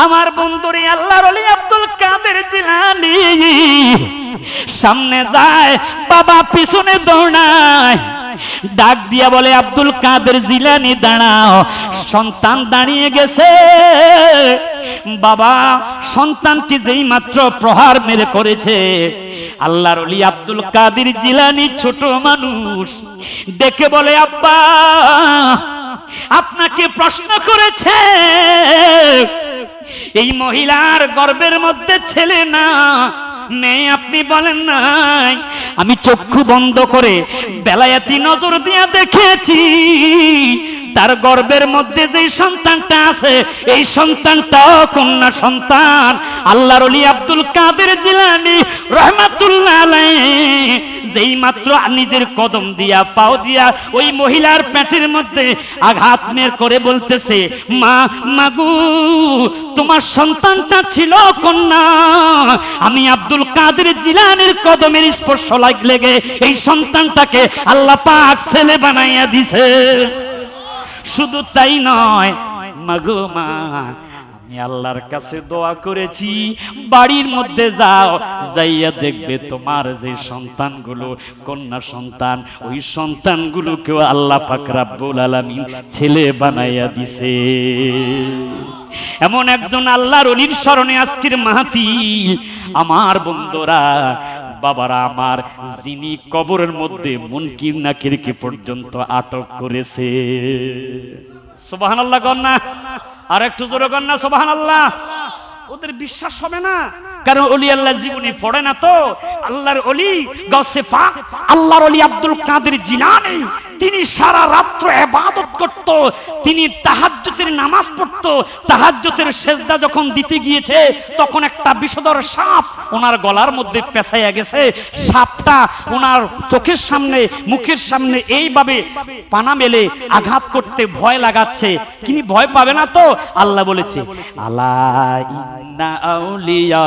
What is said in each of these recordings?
আমার বন্ধুরে আল্লাহর ওলি আব্দুল কাদের জিলানী সামনে যায়, বাবা পিছনে দৌড়ায়, ডাক দিয়া বলে আব্দুল কাদের জিলানী দাঁড়াও। সন্তান দাঁড়িয়ে গেছে। বাবা সন্তানকে যেই মাত্র প্রহার মেরে করেছে, আল্লাহর ওলি আব্দুল কাদের জিলানী ছোট মানুষ দেখে বলে আব্বা আপনাকে প্রশ্ন করেছে এই মহিলার গর্ভের মধ্যে ছেলে না মেয়ে, আপনি বলেন নাই? আমি চক্ষু বন্ধ করে বেলায়েতি নজর দিয়ে দেখেছি তার গর্ভের মধ্যে যে সন্তানটা আছে এই সন্তানটাও কন্যা সন্তান। আল্লাহর ওলি আব্দুল কাদের জিলানী রাহমাতুল্লাহ আলাইহি যেই মাত্র নিজের কদম দিয়া পাও দিয়া ওই মহিলার পেটের মধ্যে আঘাত মের করে বলতেছে, মা মাগু তোমার সন্তানটা ছিল কন্যা, আমি আব্দুল কাদের জিলানীর কদমের স্পর্শ লেগে এই সন্তানটাকে আল্লাহ পাক ছেলে বানাইয়া দিছে। শুধু তাই নয় মাগো মা, আমি আল্লাহর কাছে দোয়া করেছি বাড়ির মধ্যে যাও, যাইয়া দেখবে তোমার যে সন্তানগুলো কন্যা সন্তান ওই সন্তানগুলোকেও আল্লাহ পাক রব্বুল আলামিন ছেলে বানাইয়া দিছে। এমন একজন আল্লাহর ওলির স্মরণে আজকের মাহফিল। আমার বন্ধুরা বাবারা আমার, যিনি কবরের মধ্যে মুনকির নাকিরকে পর্যন্ত আটক করেছে। সুবহানাল্লাহ কন্যা, আর একটু জোরে কন্যা সুবহানাল্লাহ। ওদের বিশ্বাস হবে না, কারণ ওলি আল্লাহ জীবনী পড়ে না তো। আল্লাহর ওলি গাউসে পাক আল্লাহর ওলি আব্দুল কাদের জিলানী তিনি সারা রাত্র ইবাদত করত, তিনি তাহাজ্জুদের নামাজ পড়ত। তাহাজ্জুদের সিজদা যখন দিতে গিয়েছে তখন একটা বিষধর সাপ ওনার গলার মধ্যে পেঁচাইয়া গেছে। সাপটা ওনার চোখের সামনে মুখের সামনে এইভাবে পানা মেলে আঘাত করতে ভয় লাগাচ্ছে। তিনি ভয় পাবে না তো? আল্লাহ বলেছে আলা ইন্না আউলিয়া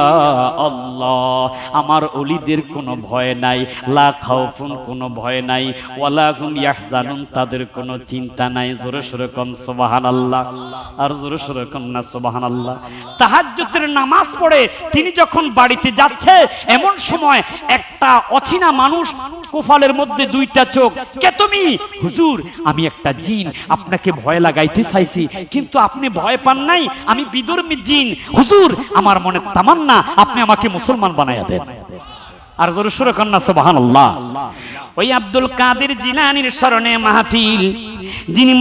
আল্লাহ, আমার ওলিদের কোনো ভয় নাই, লা খাউফুন কোনো ভয় নাই, ওয়ালা হুম ইয়াহজানুন তাদের কোনো চিন্তা নাই। জোরে সোরে কোন সুবহানাল্লাহ, আর জোরে সোরে কোন না সুবহানাল্লাহ। তাহাজ্জুদের নামাজ পড়ে তিনি যখন বাড়িতে যাচ্ছে এমন সময় একটা অচেনা মানুষ, কপালের মধ্যে দুইটা চোখ, কে তুমি? হুজুর আমি একটা জিন, আপনাকে ভয় লাগাইতে চাইছি কিন্তু আপনি ভয় পান নাই, আমি বিদর্মী জিন। হুজুর আমার মনে তামান্না আপনি আমাকে মুসলমান বানাইয়া দেন। আর জোরে সোরে কোন না সুবহানাল্লাহ। ওই আব্দুল কাদের জিলানীর স্মরণে মাহফিল। যিনি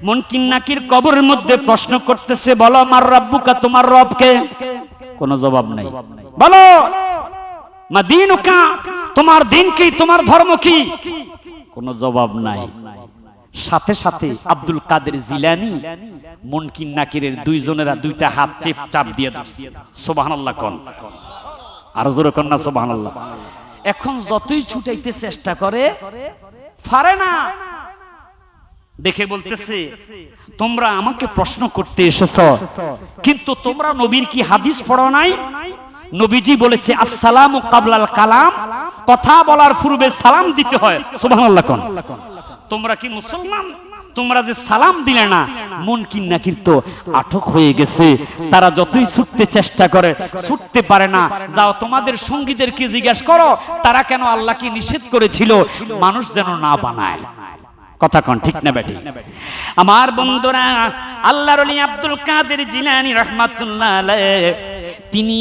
মুনকির নাকির কবরের মধ্যে প্রশ্ন করতেছে, বলো আমার রব্বুকা, তোমার রব কে? কোনো জবাব নাই। বলো মা দীনুকা, তোমার দিন কি, তোমার ধর্ম কি? কোনো জবাব নাই। সাথে সাথে আব্দুল কাদের জিলানী মুনকির নাকিরের দুইজনেরা দুইটা হাত চাপ দিয়ে ধরছে। সুবহানাল্লাহ কোন, আর জোরে কোন না সুবহানাল্লাহ। এখন যতই ছুটাইতে চেষ্টা করে পারে না। দেখে বলতেছে, তোমরা আমাকে প্রশ্ন করতে এসেছো কিন্তু তোমরা নবীর কি হাদিস পড়ো নাই? নবীজি বলেছে আসসালামু কাবলাল কালাম, কথা বলার পূর্বে সালাম দিতে হয়। সুবহানাল্লাহ কোন। তোমরা কি মুসলমান? তোমরা যে সালাম দিলে না। মুনকির নাকির তো আটক হয়ে গেছে, তারা যতই ছুটতে চেষ্টা করে ছুটতে পারে না। যাও তোমাদের সঙ্গীদেরকে জিজ্ঞাসা করো তারা কেন আল্লাহকে নিষেধ করেছিল মানুষ যেন না বানায়। কথা কোন ঠিক না বেটি? আমার বন্ধুরা আল্লাহর ওলি আব্দুল কাদের জিলানী রাহমাতুল্লাহ আলাইহি তিনি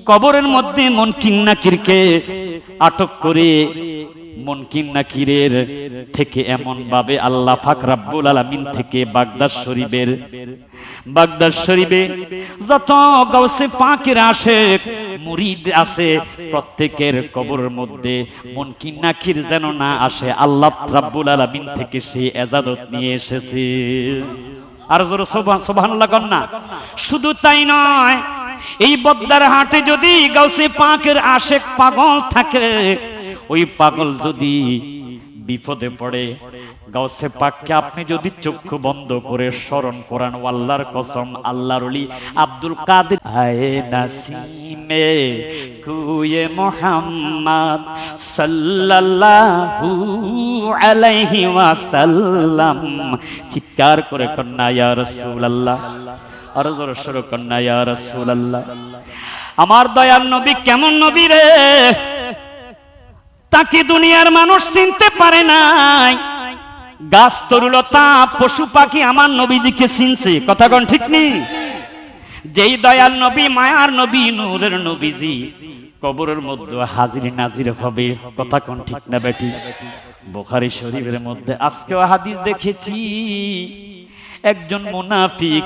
কবরের মধ্যে মুনকির নাকিরকে আটক করে মুনকির নাকিরের থেকে এমন ভাবে আল্লাহ পাক রব্বুল আলামিন থেকে বাগদাদ শরীফে যত গাউসে পাকের আশিক মুরিদ আছে প্রত্যেকের কবরের মধ্যে মুনকির নাকির যেন না আসে, আল্লাহ রব্বুল আলামিন থেকে সে ইজাজত নিয়ে এসেছে। আর জোরে সুবহানাল্লাহ কোন না। শুধু তাই নয়, এই বদ্দার হাটে যদি গাউসে পাকের আশিক পাগল থাকে, ওই পাগল যদি বিপদে পড়ে গাউসে পাককে আপনি যদি চক্ষু বন্ধ করে স্মরণ করেন, আল্লাহর কসম, আল্লাহর ওলি আব্দুল কাদের আয়ে নাসিমে কুয়ে মুহাম্মদ সাল্লাল্লাহু আলাইহি ওয়াসাল্লাম, চিৎকার করে কন্যা ইয়া রাসূলুল্লাহ, আর জোরে সরে কন্যা ইয়া রাসূলুল্লাহ। আমার দয়াল নবী কেমন নবী রে, তাকে দুনিয়ার মানুষ চিনতে পারে নাই, গাছ তরুলতা পশু পাখি আমার নবীজিকে চিনছে, কথা কোন ঠিক নেই? যেই দয়াল নবী, মায়ার নবী, নূরের নবীজি কবরের মধ্যে হাজির নাজির হবে, কথা কোন ঠিক না বেটি? বুখারী শরীফের মধ্যে আজকেও হাদিস দেখেছি, একজন মুনাফিক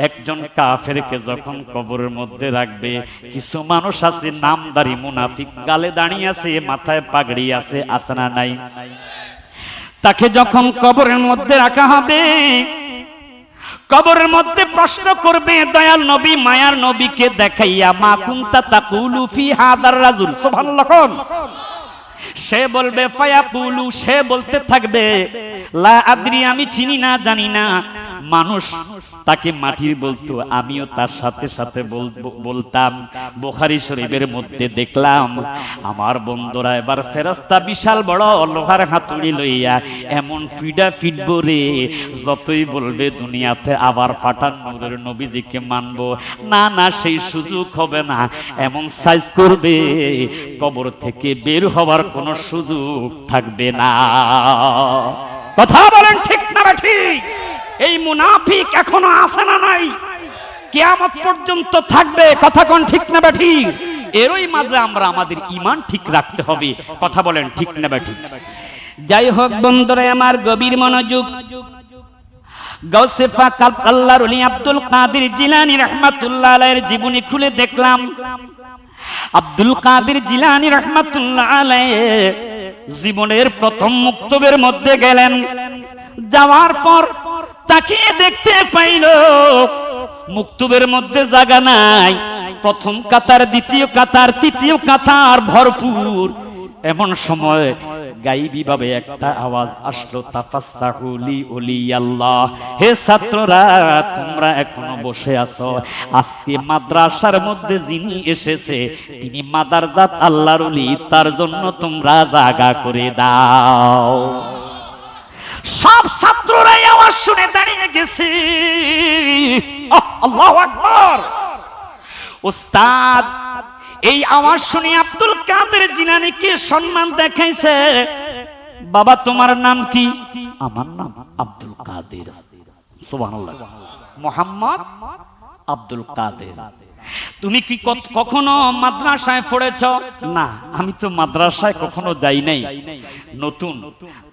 একজন কাফেরকে যখন কবরের মধ্যে রাখবে, কিছু মানুষ আছে নামদারি মুনাফিক, গালে দাঁড়িয়ে আছে, মাথায় পাগড়ি আছে, আছে না নাই? তাকে যখন কবরের মধ্যে রাখা হবে, কবরের মধ্যে প্রশ্ন করবে দয়াল নবী মায়ার নবীকে দেখাইয়া, মা কুনতা তাকুলু ফি হাদার রাজুল, সুবহানাল্লাহ। সে বলবে, ফায়াকুলু, সে বলতে থাকবে, লা আদরি, আমি চিনি না, জানি না। মানুষ তাকে মাটির বলতো, আমিও তার সাথে সাথে বলতাম। বুখারী শরীফের মধ্যে দেখলাম আমার বন্ধুরা, এবার ফেরেশতা বিশাল বড় লোহার হাতুড়ি লইয়া এমন ফিডা ফিডব রে, যতই বলবে দুনিয়াতে আবার পাঠান নূরের নবীজিকে মানবো, না না, সেই সুযোগ হবে না, এমন সাইজ করবে কবর থেকে বের হওয়ার কোনো সুযোগ থাকবে না। কথা বলেন ঠিক না ঠিক? এই মুনাফিক এখনো আছে না নাই? কিয়ামত পর্যন্ত থাকবে, কথা কোন ঠিক না বেঠি? এরই মাঝে আমরা আমাদের ঈমান ঠিক রাখতে হবে, কথা বলেন ঠিক না বেঠি? যাই হোক বন্ধুরা আমার, গভীর মনোযোগ। গাউসে পাক আল্লাহর ওলি আব্দুল কাদের জিলানী রাহমাতুল্লাহ আলাইহির জীবনী খুলে দেখলাম, আব্দুল কাদের জিলানী রাহমাতুল্লাহ আলাইহি জীবনের প্রথম মুক্তবের মধ্যে গেলেন। যাওয়ার পর তাকে দেখতে পাইল মুক্তবের মধ্যে জায়গা নাই, প্রথম কাতার, দ্বিতীয় কাতার, তৃতীয় কাতার ভরপুর। এমন সময় গাইবী ভাবে একটা আওয়াজ আসলো, তাফাসসাহু লি ওলিয়াল্লাহ, হে ছাত্ররা তোমরা এখনো বসে আছো, আজকে মাদ্রাসার মধ্যে যিনি এসেছে তিনি মাদারজাত আল্লাহর ওলি, তার জন্য তোমরা জায়গা করে দাও। সব ছাত্ররাই আওয়াজ শুনে দাঁড়িয়ে গেছে। আল্লাহু আকবার। উস্তাদ এই আওয়াজ শুনে আব্দুল কাদের জিলানীকে সম্মান দেখাইছে। বাবা তোমার নাম কি? আমার নাম আব্দুল কাদের। সুবহানাল্লাহ। মুহাম্মদ আব্দুল কাদের। তুমি কি কখনো মাদ্রাসায় পড়েছ? না, আমি তো মাদ্রাসায় কখনো যাই নাই, নতুন।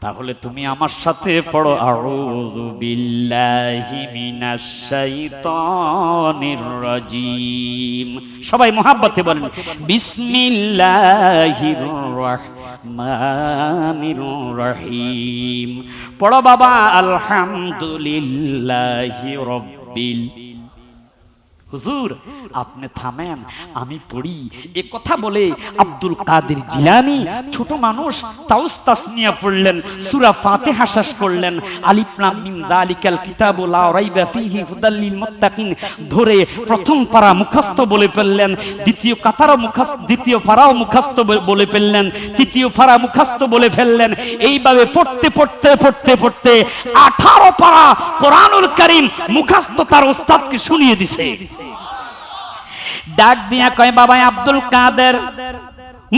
তাহলে তুমি আমার সাথে পড়ো, আউযু বিল্লাহি মিনাশ শাইতানির রাজিম। সবাই মুহাব্বতে বলেন, বিসমিল্লাহির রহমানির রহিম। পড়ো বাবা, আলহামদুলিল্লাহি রাব্বিল। হুজুর আপনি থামেন, আমি পড়ি। এ কথা বলে আব্দুল কাদের জিলানী ছোট মানুষ, তাউস তাসমিয়া পড়লেন, সূরা ফাতিহা শেষ করলেন, আলিফ লাম মিম যালিকাল কিতাবু লা রাইবা ফীহি হুদাল লিল মুত্তাকিন ধরে প্রথম পারা মুখস্থ বলে ফেললেন, দ্বিতীয় পারাও মুখস্থ বলে ফেললেন, তৃতীয় পারা মুখস্থ বলে ফেললেন। এইভাবে পড়তে পড়তে পড়তে পড়তে 18 পারা কোরআনুল কারীম মুখস্থ তার ওস্তাদকে শুনিয়ে দিছে। ডাক দিয়া কয়, বাবা আব্দুল কাদের,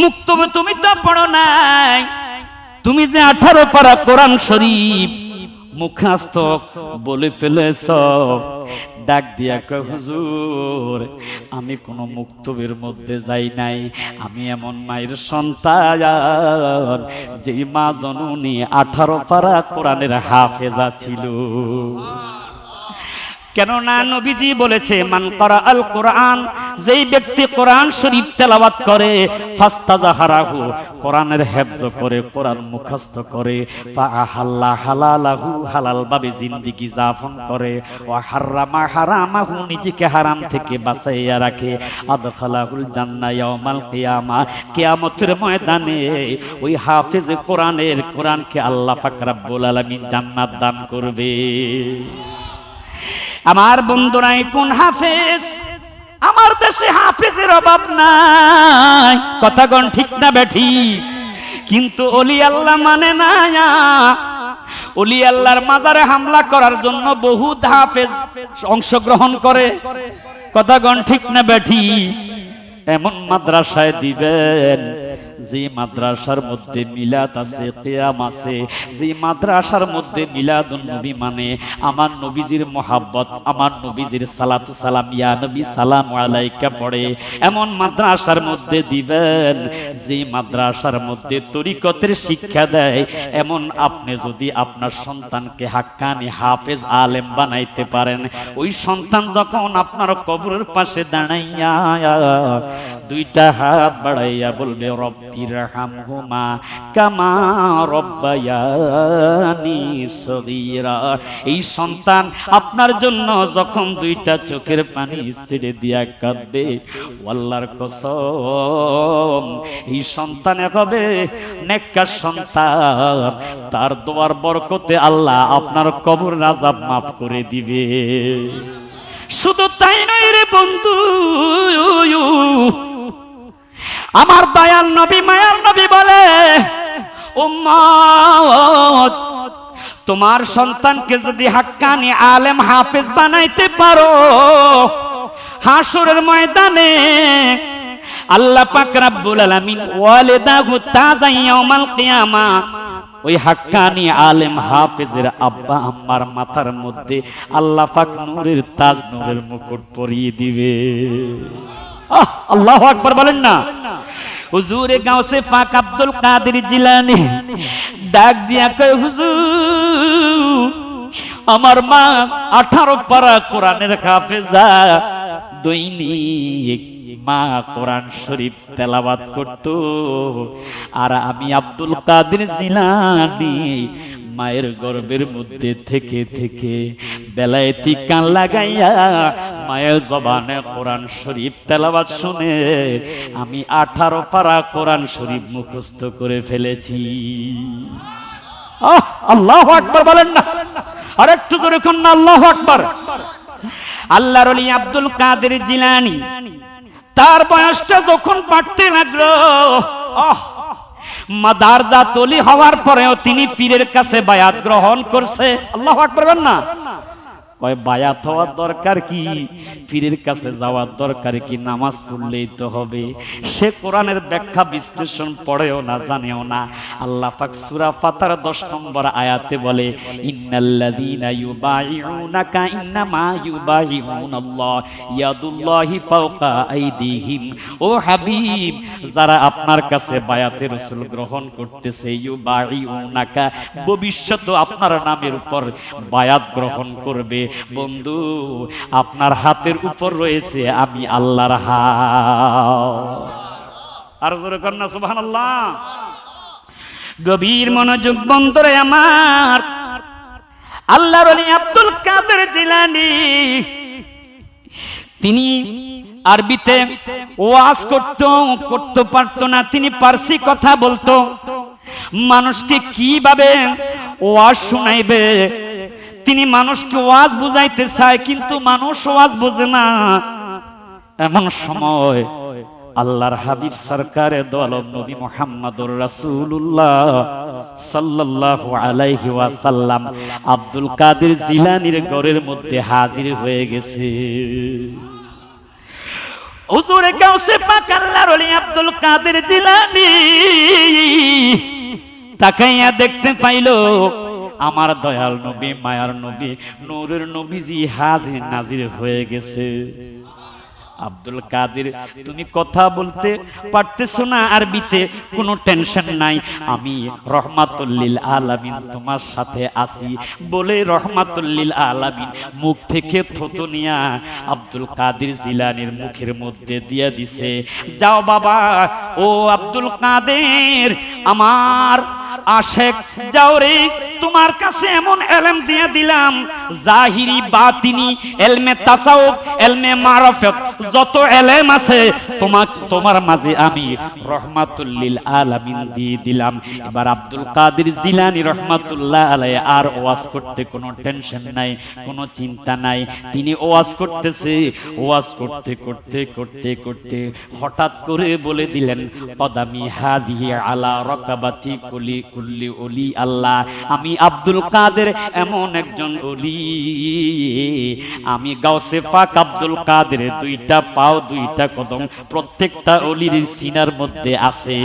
মুক্তবে তুমি তো পড়ো নাই, তুমি যে 18 পারা কোরআন শরীফ মুখস্থ বলে ফেলেছ। ডাক দিয়া কয়, হুজুর আমি কোনো মুক্তবের মধ্যে যাই নাই, আমি এমন মায়ের সন্তান যে মা জননী 18 পারা কোরআনের হাফেজা ছিল। কেননা নবীজি বলেছে মান ক্বারাআল কোরআন, যেই ব্যক্তি কোরআন শরীফ তেলাওয়াত করে, ফাস্তাযহারাহু, কোরআনের হেফজ করে, কোরআন মুখস্থ করে, ফাআহাল্লা হালালাহু, হালাল ভাবে জিন্দেগি যাপন করে, ওয়া হারামা হারামাহু, নিজেকে হারাম থেকে বাঁচাইয়া রাখে, আদখালাহুল জান্নাহ ইয়াউমাল কিয়ামা, কিয়ামতের ময়দানে ওই হাফেজ কোরআনকে আল্লাহ পাক রব্বুল আলামিন জান্নাত দান করবে। আমার বন্ধুরা, কোন হাফেজ? আমার দেশে হাফেজের অভাব নাই, কথাগণ ঠিক না বেঠি? কিন্তু ওলি আল্লাহ মানে না। ওলি আল্লাহর মাজারে হামলা করার জন্য বহুত হাফেজ অংশগ্রহণ করে, কথাগণ ঠিক না বেঠি? এমন মাদ্রাসায় দিবেন যে মাদ্রাসার মধ্যে মিলাদ আছে, কিয়াম আছে, যে মাদ্রাসার মধ্যে মিলাদুন নবী মানে আমার নবীজির মোহাব্বত, আমার নবীজির সালাতু সালাম, ইয়া নবী সালাম আলাইকা পড়ে, এমন মাদ্রাসার মধ্যে দিবেন যে মাদ্রাসার মধ্যে তরিকতের শিক্ষা দেয়। এমন আপনি যদি আপনার সন্তানকে হাক্কানি হাফেজ আলেম বানাইতে পারেন, ওই সন্তান যখন আপনার কবরের পাশে দাঁড়াইয়া দুইটা হাত বাড়াইয়া বলবে রব্বিরহামহুমা কামা রব্বায়ানি সগীরা, এই সন্তান আপনার জন্য যখন দুইটা চোখের পানি ছেড়ে দিয়া কাঁদবে, আল্লাহর কসম এই সন্তান হবে নেককার সন্তান, তার দোয়ার বরকতে আল্লাহ আপনার কবর আযাব মাফ করে দিবে। শুধু তাই নয় রে বন্ধু, আমার দয়াল নবী মায়ার নবী বলে, উম্মত তোমার সন্তানকে যদি হাক্কানি আলেম হাফেজ বানাইতে পারো, হাসরের ময়দানে আল্লাহ পাক রব্বুল আলামিন ওয়ালিদাহু তাজান ইয়াউমাল কিয়ামা, ওই হাক্কানি আলেম হাফেজের আব্বা আম্মার মাথার মধ্যে আল্লাহ পাক নূরের তাজ, নূরের মুকুট পরিয়ে দিবে। আল্লাহু আকবার বলেন না। হুজুরে গাউসে পাক আব্দুল কাদের জিলানী ডাক দিয়া কয়, হুজুর আমার মা 18 পারা কোরআনের হাফেজা, দৈনিক মা কোরআন শরীফ তেলাওয়াত করত, আর আমি আব্দুল কাদের জিলানী মায়ের গর্ভের মধ্যে থেকে থেকে বেলায়েতি কান লাগাইয়া মায়ের জবানে কোরআন শরীফ তেলাওয়াত শুনে আমি 18 পারা কোরআন শরীফ মুখস্থ করে ফেলেছি। আল্লাহু আকবার বলেন না, আর একটু জোরে কোন না আল্লাহু আকবার। আল্লাহর ওলি আব্দুল কাদের জিলানী তার বয়সটা যখন বাড়তে লাগলো, মাদারজাত ওলি হওয়ার পরেও তিনি পীরের কাছে বায়াত গ্রহণ করছে। আল্লাহু আকবার বলেন না। কয় বায়াত হওয়ার দরকার কি, পীরের কাছে যাওয়ার দরকার কি, নামাজ পড়লেই তো হবে। সে কোরআনের ব্যাখ্যা বিশ্লেষণ পড়েও না, জানেও না। আল্লাহ পাক সূরা ফাতার 10 নম্বর আয়াতে বলে, ইন্নাল্লাযীনা ইউবাইউনাকা ইন্নামা ইউবাইউনাল্লাহ ইয়াদুল্লাহি ফাওকা আইদিহিম। ও হাবিব, যারা আপনার কাছে বায়াতে রাসূল গ্রহণ করতেছে, ইউবাইউনাকা ভবিষ্যতে আপনার নামের উপর বায়াত গ্রহণ করবে। বন্ধু, আপনার হাতের উপর রয়েছে আমি আল্লাহর হাত। আর জোরে কন্যা সুবহানাল্লাহ। গভীর মনোযোগ বন্ধুরে আমার, আল্লাহর ওলি আব্দুল কাদের জিলানী তিনি আরবিতে ওয়াজ করতে পারতো না, তিনি পারসি কথা বলতো। মানুষকে কিভাবে ওয়াজ শোনাইবে, তিনি মানুষকে ওয়াজ বুঝাইতে চায়, কিন্তু মানুষ ওয়াজ বোঝে না। এমন সময় আল্লাহর হাবিব সরকারে দো আলম নবী মুহাম্মদুর রাসূলুল্লাহ সাল্লাল্লাহু আলাইহি ওয়াসাল্লাম আব্দুল কাদের জিলানীর ঘরের মধ্যে হাজির হয়ে গেছে। হুজুরে গাউসে পাক আল্লাহর ওলি আব্দুল কাদের জিলানী তাকাইয়া দেখতে পাইলো আমার দয়াল নবী, মায়ার নবী, নূরের নবীজি হাজির নাজির হয়ে গেছে। আব্দুল কাদের তুমি কথা বলতে পারতেছো না আরবিতে, কোনো টেনশন নাই, আমি রহমাতুল লিল আলামিন তোমার সাথে আছি বলে রহমাতুল লিল আলামিন মুখ থেকে থুতু নিয়া আব্দুল কাদের জিলানীর মুখের মধ্যে দিয়ে দিছে। যাও বাবা, ও আব্দুল কাদের আমার আশেক, যাও রে, তোমার কাছে এমন এলম দিয়ে দিলাম, জাহিরি বাতিনি এলমে তাসাউফ এলমে মারফত যত এলেম আছে তোমার মাঝে আমি রহমাতুল লিল আলামিন দিয়ে দিলাম। এবার আব্দুল কাদের জিলানী রহমাতুল্লাহ আলাইহি আর ওয়াজ করতে কোনো টেনশন নাই, কোনো চিন্তা নাই। তিনি ওয়াজ করতেছে, ওয়াজ করতে করতে করতে করতে হঠাৎ করে বলে দিলেন, কদামি হাদিহি আলা রাকাবাতি কুল্লি ওলি আল্লাহ, আমি আব্দুল কাদের এমন একজন ওলি, আমি গাউসে পাক আব্দুল কাদের দুইটা পাও দুইটা কদম প্রত্যেকটা ওলির সিনার মধ্যে আছে।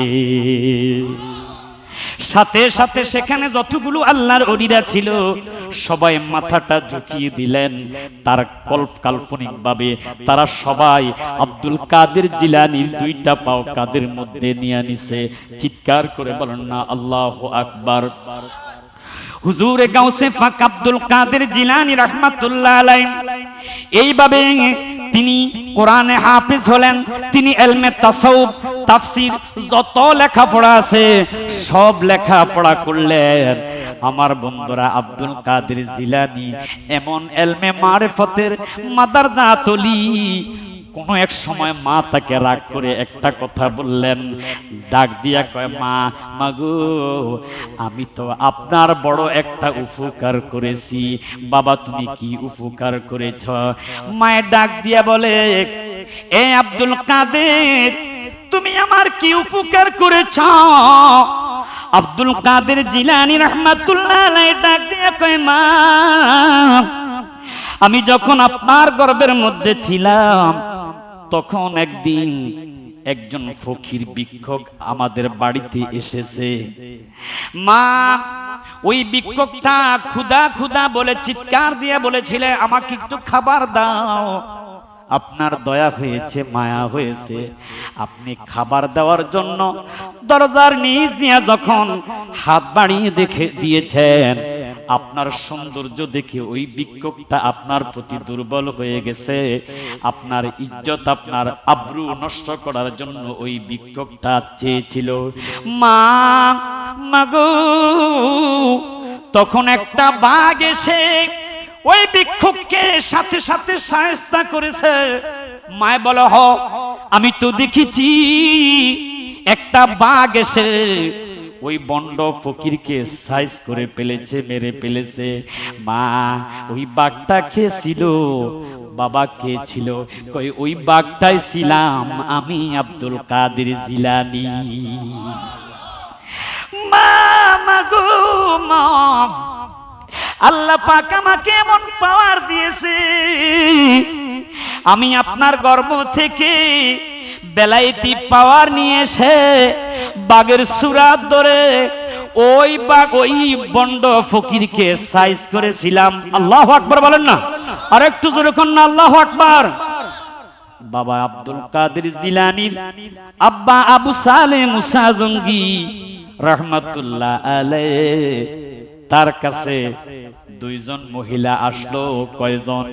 সাথে সাথে সেখানে যতগুলো আল্লাহর ওলিরা ছিল সবাই মাথাটা ঝুঁকিয়ে দিলেন, তার কাল্পনিক ভাবে তারা সবাই আব্দুল কাদের জিলানীর দুইটা পাও কাদের মধ্যে নিয়ে নিছে। চিৎকার করে বলেন না আল্লাহু আকবার। হুজুরে গাউসে পাক আব্দুল কাদের জিলানী রাহমাতুল্লাহ আলাইহি এইভাবে তিনি কোরআনে হাফেজ হলেন, তিনি ইলমে তাসাউফ তাফসীর যত লেখাপড়া আছে সব লেখাপড়া করলেন। আমার বন্ধুরা, আব্দুল কাদের জিলানী এমন ইলমে মারিফতের মাদারজাত ওলি, কোন এক সময় মা তাকে রাগ করে একটা কথা বললেন, ডাক দিয়া কয়, মা মাগো, আমি তো আপনার বড় একটা উপকার করেছি। বাবা তুমি কি উপকার করেছ? মায়ের ডাক দিয়া বলে, এ আব্দুল কাদের, তুমি আমার কি উপকার করেছ? আব্দুল কাদের জিলানী রাহমাতুল্লাহ আলাইহি ডাক দিয়া কয়, মা আমি যখন আপনার গর্ভের মধ্যে ছিলাম তখন একদিন একজন ফকির ভিক্ষুক আমাদের বাড়িতে এসেছে। মা ওই ভিক্ষুকটা ক্ষুধা ক্ষুধা বলে চিৎকার দিয়ে বলেছিলে, আমাকে একটু খাবার দাও। আপনার দয়া হয়েছে, মায়া হয়েছে, আপনি খাবার দেওয়ার জন্য দরজার নিচ দিয়ে যখন হাত বাড়িয়ে দেখে দিয়েছেন, আপনার সৌন্দর্য দেখে ওই ভিক্ষুকটা আপনার প্রতি দুর্বল হয়ে গেছে। আপনার ইজ্জত, আপনার আব্রু নষ্ট করার জন্য ওই ভিক্ষুকটা চেয়েছিল। মা মাগো, তখন একটা বাঘ এসে ওই ভিক্ষুককে সাথে সাথে শায়েস্তা করেছে। মায় বলে, হ আমি তো দেখেছি, একটা বাঘ এসে ওই বন্ড ফকিরকে সাইজ করে ফেলেছে, মেরে ফেলেছে। মা ওই বাঘটা কে ছিল? বাবা কে ছিল? কই ওই বাঘটাই ছিলাম আমি, আব্দুল কাদের জিলানী। মা মাগো মা, আল্লাহ পাক আমাকে এমন পাওয়ার দিয়েছে, আমি আপনার গর্ভ থেকে বেলায়েতি পাওয়ার নিয়ে এসে বাঘের সুরাত ধরে ওই বাঘ ওই বন্ড ফকিরকে সাইজ করেছিলাম। আল্লাহু আকবার বলেন না, আর একটু জোরে কোন না আল্লাহু আকবার। বাবা আব্দুল কাদের জিলানীর আব্বা আবু সালেহ মুসা জঙ্গি রাহমাতুল্লাহ আলাইহি, তার কাছে দুইজন মহিলা আসলো। কয়জন?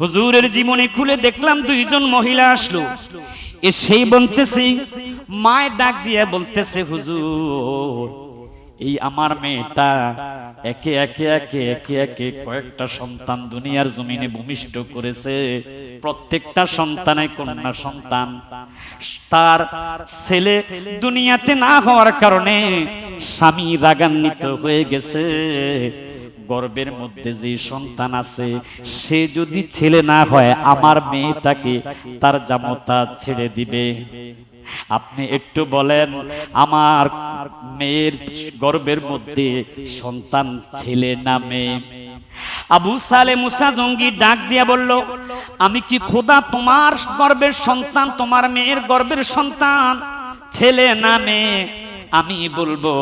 হুজুরের জীবনী খুলে দেখলাম দুইজন মহিলা আসলো। সেই বলতেছি, মায়ের ডাক দিয়ে বলতেছে, হুজুর এই আমার মেয়েটা একে একে একে একে একে কয়েকটা সন্তান দুনিয়ার জমিনে ভূমিষ্ঠ করেছে। প্রত্যেকটা সন্তানে কন্যা সন্তান। তার ছেলে দুনিয়াতে না হওয়ার কারণে স্বামী রাগান্বিত হয়ে গেছে। গর্ভের মধ্যে যে সন্তান আছে সে যদি ছেলে না হয় আমার মেয়েটাকে তার জামতা ছেড়ে দিবে। আপনি একটু বলেন, আমার মেয়ের গর্ভের মধ্যে সন্তান ছেলে না মেয়ে? আবু সালেহ মুসা জঙ্গি ডাক দিয়া বলল, আমি কি খোদা তোমার গর্ভের সন্তান, তোমার মেয়ের গর্ভের সন্তান ছেলে না মেয়ে আমি বলবো?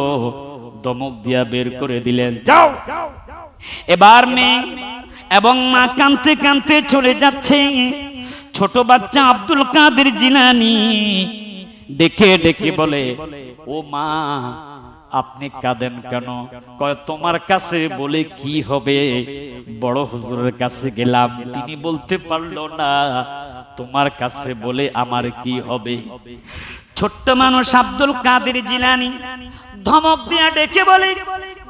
দমক দিয়া বের করে দিলেন, যাও। এবার মেয়ে এবং মা কাঁদতে কাঁদতে চলে যাচ্ছে। ছোট বাচ্চা আব্দুল কাদের জিলানী ডেকে ডেকে বলে, ও মা আপনি কাঁদেন কেন? কয় তোমার কাছে বলে কি হবে, বড় হুজুরের কাছে গেলাম, তিনি বলতে পারলো না, তোমার কাছে বলে আমার কি হবে? ছোট্ট মানুষ আব্দুল কাদের জিলানী ধমক দিয়া ডেকে বলে,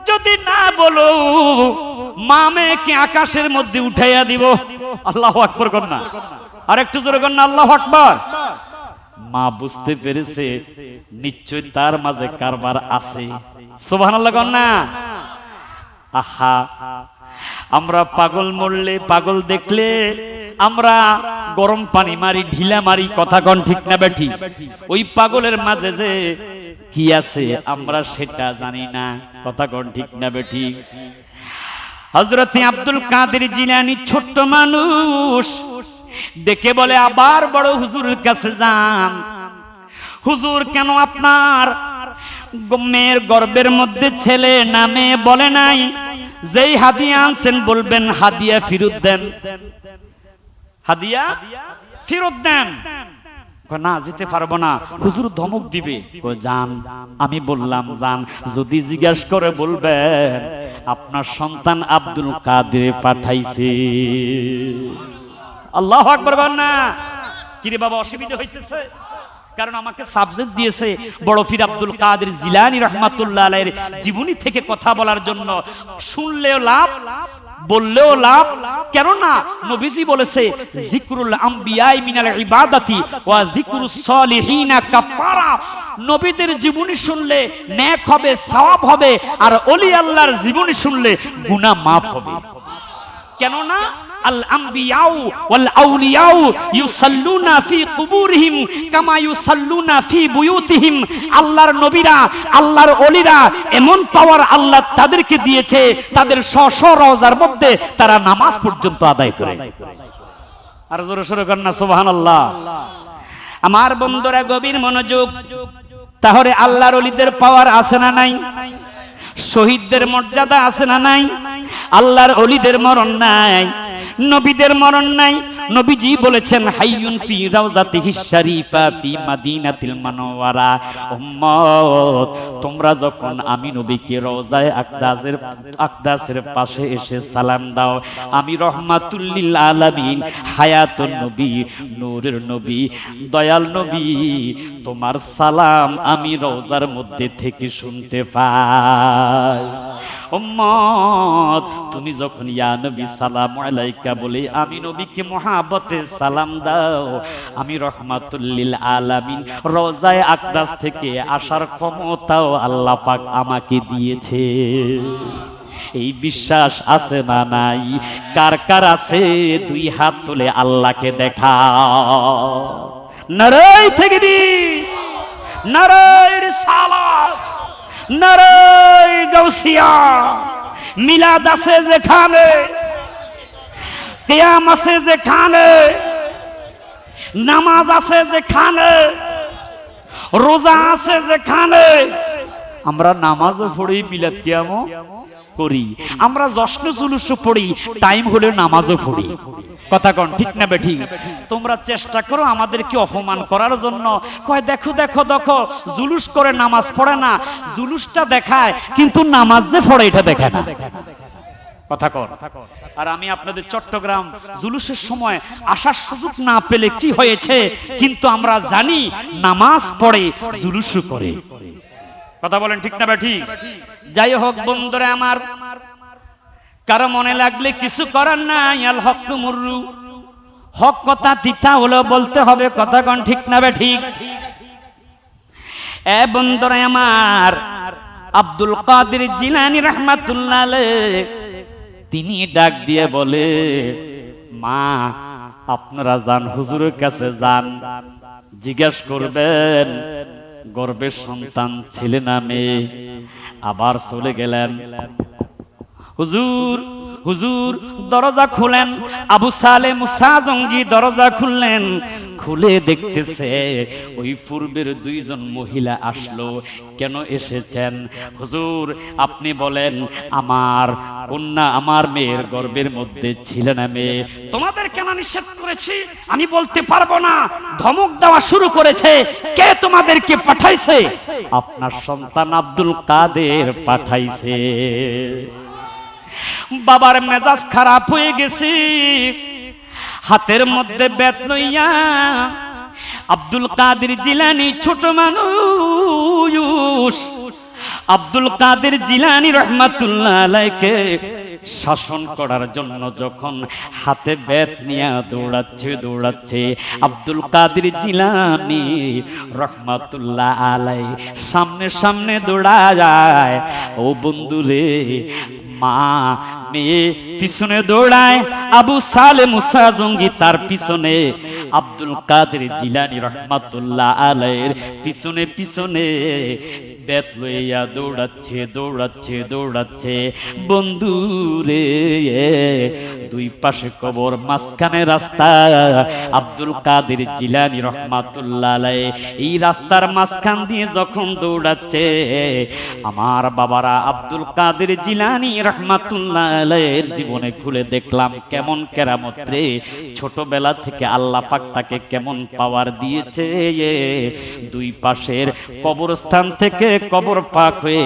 যদি না বলো মা মেয়েকে আকাশের মধ্যে উঠাইয়া দিব। আল্লাহু আকবার কর না, আর একটু জোরে কর না, আল্লাহু আকবার। মা বুঝতে পেরেছে নিশ্চয় তার মাঝে কারবার আছে। সুবহানাল্লাহ কর না। আহা, আমরা পাগল মরলে, পাগল দেখলে আমরা গরম পানি মারি, ঢিলা মারি, কথা কন ঠিক না বেঠি? ওই পাগলের মাঝে যে কি আছে আমরা সেটা জানি না, কথা কন ঠিক না বেঠি? হযরত আব্দুল কাদের জিলানী ছোট্ট মানুষ দেখে বলে, আবার বড় হুজুরের কাছে যান। হুজুর কেন আপনার মেয়ের গর্ভের মধ্যে ছেলে না মেয়ে বলে নাই, যেই হাদিয়া আনছেন বলবেন হাদিয়া ফেরত দেন, হাদিয়া ফেরত দেন। না যেতে পারবো না, হুজুর ধমক দিবে। যান, আমি বললাম যান, যদি জিজ্ঞাসা করে বলবেন আপনার সন্তান আব্দুল কাদের পাঠাইছে। আল্লাহু আকবার বল না। কিরে বাবা অসুবিধা হইতেছে? কারণ আমাকে সাবজেক্ট দিয়েছে বড় পীর আব্দুল কাদের জিলানী রাহমাতুল্লাহ আলাইহির জীবনী থেকে কথা বলার জন্য। শুনলেও লাভ, বললেও লাভ। কেননা নবীজি বলেছে, যিকরুল আম্বিয়াই মিনাল ইবাদাতি ওয়া যিকরুস সলিহিনা কাফারা। নবীদের জীবনী শুনলে নেক হবে, সওয়াব হবে, আর ওলি আল্লাহর জীবনী শুনলে গুনাহ মাফ হবে। কেননা আল আম্বিয়াউ ওয়াল আউলিয়াউ ইউসাল্লুনা ফি কুবুরিহিম কামা ইউসাল্লুনা ফি বুয়ুতিহিম। আল্লাহর নবীরা, আল্লাহর ওলিরা এমন পাওয়ার আল্লাহ তাদেরকে দিয়েছে, তাদের স্ব রওজার মধ্যে তারা নামাজ পর্যন্ত আদায় করে। আর জোরে সোরে কর না সুবহানাল্লাহ। আমার বন্ধুরা গভীর মনোযোগ। তাহলে আল্লাহর ওলিদের পাওয়ার আছে না নাই? শহীদদের মর্যাদা আছে না নাই? আল্লাহর ওলিদের মরণ নাই, নবীদের মরণ নাই। নবীজি বলেছেন, হাইয়ুন ফি রাউজাতিহিশ শরীফা ফি মাদিনাতিল মুনাওয়ারা। উম্মত, তোমরা যখন আমি নবীকে রওজায়ে আকদাসের পাশে এসে সালাম দাও, আমি রহমাতুল লিল আলামিন, হায়াতুন নবী, নূরের নবী, দয়াল নবী, তোমার সালাম আমি রওজার মধ্যে থেকে শুনতে পাই। উম্মত, তুমি যখন ইয়া নবী সালাম আলাইকা বলে আমি নবীকে মহাব্বতে সালাম দাও, আমি রহমাতুল লিল আলামিন রওজায়ে আকদাস থেকে আসার ক্ষমতাও আল্লাহ পাক আমাকে দিয়েছে। এই বিশ্বাস আছে না নাই? কার কার আছে দুই হাত তুলে আল্লাহকে দেখাও। নারায়ে তাকবীর, নারায়ে রিসালাত, নারায়ে গাউসিয়া। মিলাদ আছে যেখানে, কিয়াম আছে যেখানে, নামাজ আছে যেখানে, রোজা আছে যেখানে, আমরা নামাজও পড়ি, মিলাদ কিয়ামও করি, আমরা জশ্ন জুলুসও পড়ি, টাইম হলে নামাজও পড়ি। কথা কন ঠিক না বেঠি? তোমরা চেষ্টা করো আমাদেরকে অপমান করার জন্য। কয় দেখো দেখো দেখো, জুলুস করে নামাজ পড়ে না, জুলুসটা দেখায় কিন্তু নামাজ যে পড়ে এটা দেখায় না। কথা কর। আর আমি আপনাদের চট্টগ্রাম জুলুসের সময় আসার সুযোগ না পেলে কি হয়েছে, কিন্তু আমরা জানি নামাজ পড়ে, জুলুসও করে। কথা বলেন ঠিক না বেঠি? যাই হোক বন্ধুরা আমার, কারো মনে লাগলে কিছু করার নাই, আল হক মুররু, হক কথা তিতা হলো বলতে হবে। কথা কোন ঠিক না বেঠি? এ বন্ধুরা আমার, আব্দুল কাদের জিলানী রাহমাতুল্লাহ আলাইহি তিনি ডাক দিয়ে বলে, মা আপনারা যান হুজুরের কাছে যান, জিজ্ঞেস করবেন গর্ভের সন্তান ছেলে না মেয়ে। আবার চলে গেলেন। হুজুর হুজুর দরজা খুলেন। আবু সালে মুসা জঙ্গি দরজা খুললেন, খুলে দেখতেছে ওই পূর্বের দুইজন মহিলা আসলো। কেন এসেছেন? হুজুর আপনি বলেন, আমার কন্যা আমার মেয়ের গর্ভের মধ্যে ছিল না মেয়ে। তোমাদের কেন নিষেধ করেছি আমি বলতে পারবো না। ধমক দেওয়া শুরু করেছে। কে তোমাদেরকে পাঠাইছে? আপনার সন্তান আব্দুল কাদের পাঠাইছে। বাবার মেজাজ খারাপ হয়ে গেছে, হাতের মধ্যে বেত লইয়া আব্দুল কাদের জিলানী, ছোট মানুষ আব্দুল কাদের জিলানী রহমাতুল্লাহ আলাইহিকে শাসন করার জন্য যখন হাতে বেত নিয়ে দৌড়াচ্ছে আব্দুল কাদের জিলানী রহমাতুল্লাহ আলাইহি সামনে সামনে দৌড়া যায়। ও বন্ধুরে, মা মেয়ে পিছনে দৌড়ায়, আবু সালে মুসা জঙ্গি তার পিছনে, আব্দুল কাদের জিলানী রহমাতুল্লাহ আলাইহির পিছনে পিছনে বেত লইয়া দৌড়াচ্ছে। বন্ধুরে, দুই পাশে কবর, মাঝখানে রাস্তা। আব্দুল কাদের জিলানী রহমাতুল্লাহ আলাইহি এই রাস্তার মাঝখান দিয়ে যখন দৌড়াচ্ছে, আমার বাবারা আব্দুল কাদের জিলানী রহমাতুল্লাহ আলাইহির জীবনে খুলে দেখলাম কেমন কেরামত রে। ছোটবেলা থেকে আল্লাহ পাক তাকে কেমন পাওয়ার দিয়েছে। দুই পাশের কবরস্থান থেকে কবর পাক হয়ে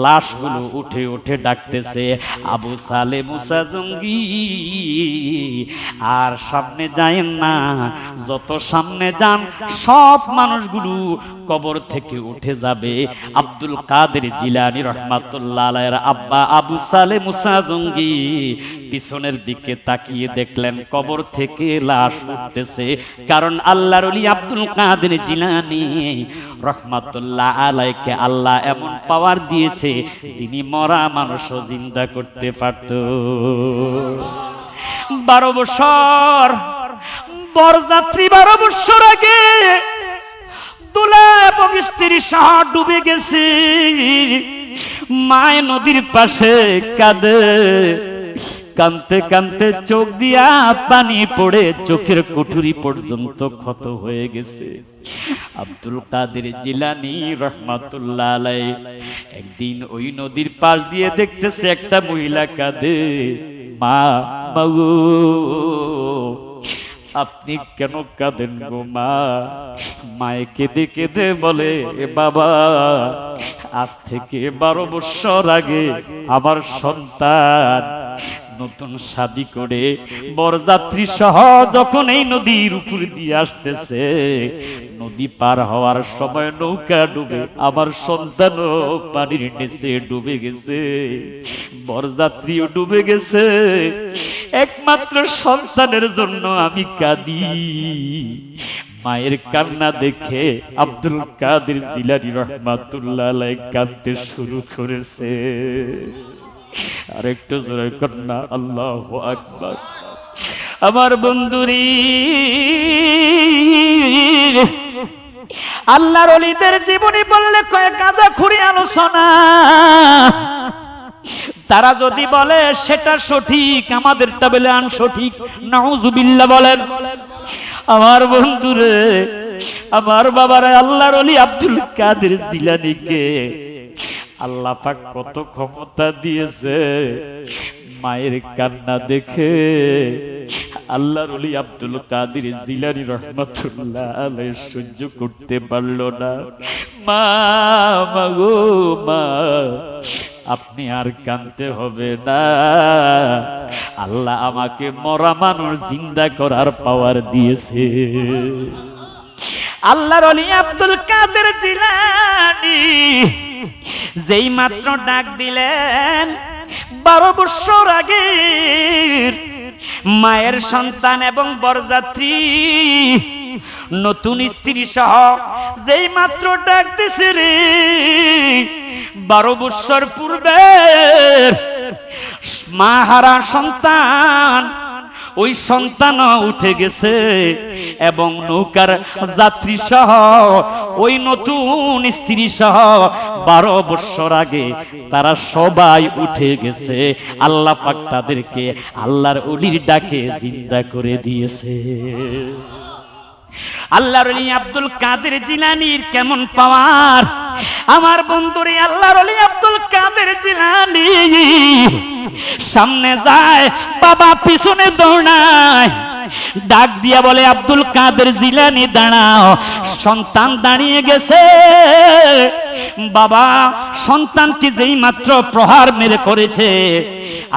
লাশগুলো উঠে উঠে ডাকতেছে, আবু সালে মুসা জঙ্গি আর সামনে যায়েন না, যত সামনে যান সব মানুষগুলো কবর থেকে উঠে যাবে। আব্দুল কাদের জিলানী রহমাতুল্লাহ আলাইহির আব্বা আবু সালে মুসা জঙ্গি পিছনের দিকে তাকিয়ে দেখলেন কবর থেকে লাশ উঠতেছে। কারণ আল্লাহর ওলি আব্দুল কাদের জিলানী রহমাতুল্লাহ আলাইহিকে আল্লাহ এমন পাওয়ার দিয়েছে, যিনি মরা মানুষও জিন্দা করতে পারত। 12 বছর বরযাত্রী, 12 বছর আগে দুলা এবং স্ত্রী সহ ডুবে গেছে। মায় নদীর পাশে কাঁদে, কানতে কানতে চোখ দিয়া পানি পড়ে চোখের কুঠুরি পর্যন্ত ক্ষত হয়ে গেছে। আব্দুল কাদের জিলানী রহমাতুল্লাহ আলাইহি একদিন ওই নদীর পাশ দিয়ে দেখতেছে একটা মহিলা কাঁদে। মা গো, আপনি কেন কাঁদেন গো মা? মায়ে কেঁদে কেঁদে বলে, বাবা আজ থেকে 12 বছর আগে আমার সন্তান নতুন শাদী করে বরযাত্রী সহ যখন এই নদীর উপর দিয়ে আসতেছে, নদী পার হওয়ার সময় নৌকা ডুবে আমার সন্তানও পানির নিচে ডুবে গেছে, বরযাত্রীও ডুবে গেছে। একমাত্র সন্তানের জন্য আমি কাঁদি। মায়ের কান্না দেখে আব্দুল কাদের জিলানী রহমাতুল্লাহ আলাইহি কাঁদতে শুরু করেছে। আর একটু জোরে কন্যা আল্লাহু আকবার। আমার বন্ধুরি, আল্লাহর ওলিদের জীবনী বললে কয়েক গাঁজাখুরি আলোচনা। তারা যদি বলে সেটা সঠিক, আমাদেরটা বলে আনসঠিক, নাউজুবিল্লাহ বলেন। আমার বন্ধুরে, আমার বাবারা, আল্লাহর ওলি আব্দুল কাদের জিলানীকে আল্লাহ পাক কত ক্ষমতা দিয়েছে। মায়ের কান্না দেখে আল্লাহর ওলি আব্দুল কাদের জিলানী রহমাতুল্লাহ আলাইহি সহ্য করতে পারল না। মা গো মা, আপনি আর কাঁদতে হবে না, আল্লাহ আমাকে মরা মানুষ জিন্দা করার পাওয়ার দিয়েছে। আল্লাহর ওলি আব্দুল কাদের জিলানী যেই মাত্র ডাক দিলেন, 12 বছর আগে মায়ের সন্তান এবং বরযাত্রী নতুন স্ত্রী সহ যেই মাত্র ডাক দিছে রে, 12 বছর পূর্বে মা হারা সন্তান ওই সন্তান উঠে গেছে এবং নৌকার যাত্রী সহ ওই নতুন স্ত্রী সহ 12 বছর আগে তারা সবাই উঠে গেছে। আল্লাহ পাক তাদেরকে আল্লাহর ওলির ডাকে জিন্দা করে দিয়েছে। আল্লাহর ওলি আব্দুল কাদের জিলানীর কেমন পাওয়ার আমার বন্ধুরে। আল্লাহর ওলি আব্দুল কাদের জিলানী সামনে যায়, বাবা পিছনে দৌড়ায়, ডাক দিয়া বলে আব্দুল কাদের জিলানী দাঁড়াও। সন্তান দাঁড়িয়ে গেছে। বাবা সন্তানকে যেই মাত্র প্রহার মেরে করেছে,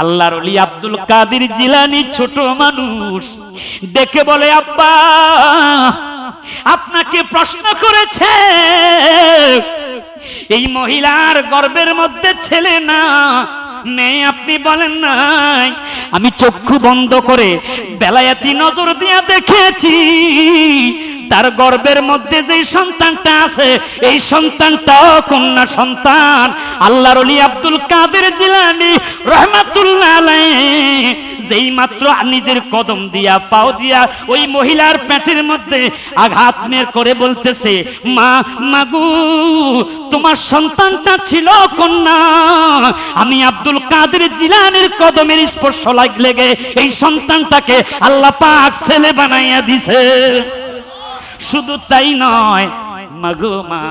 আল্লাহর ওলি আব্দুল কাদের জিলানী ছোট মানুষ দেখে বলে আব্বা আপনাকে প্রশ্ন করেছে এই মহিলার গর্ভের মধ্যে ছেলে না মেয়ে, আপনি বলেন নাই? আমি চক্ষু বন্ধ করে বেলায়েতি নজর দিয়ে দেখেছি তার গর্ভের মধ্যে যে সন্তানটা আছে এই সন্তানটাও কন্যা সন্তান। আল্লাহর ওলি আব্দুল কাদের জিলানী রাহমাতুল্লাহ আলাইহি যেই মাত্র নিজের কদম দিয়া পাও দিয়া ওই মহিলার পেটের মধ্যে আঘাত মের করে বলতেছে, মা মাগু তোমার সন্তানটা ছিল কন্যা। আমি আব্দুল কাদের জিলানীর কদমের স্পর্শ লেগে এই সন্তানটাকে আল্লাহ পাক ছেলে বানাইয়া দিছে। শুধু তাই নয় মাগো মা,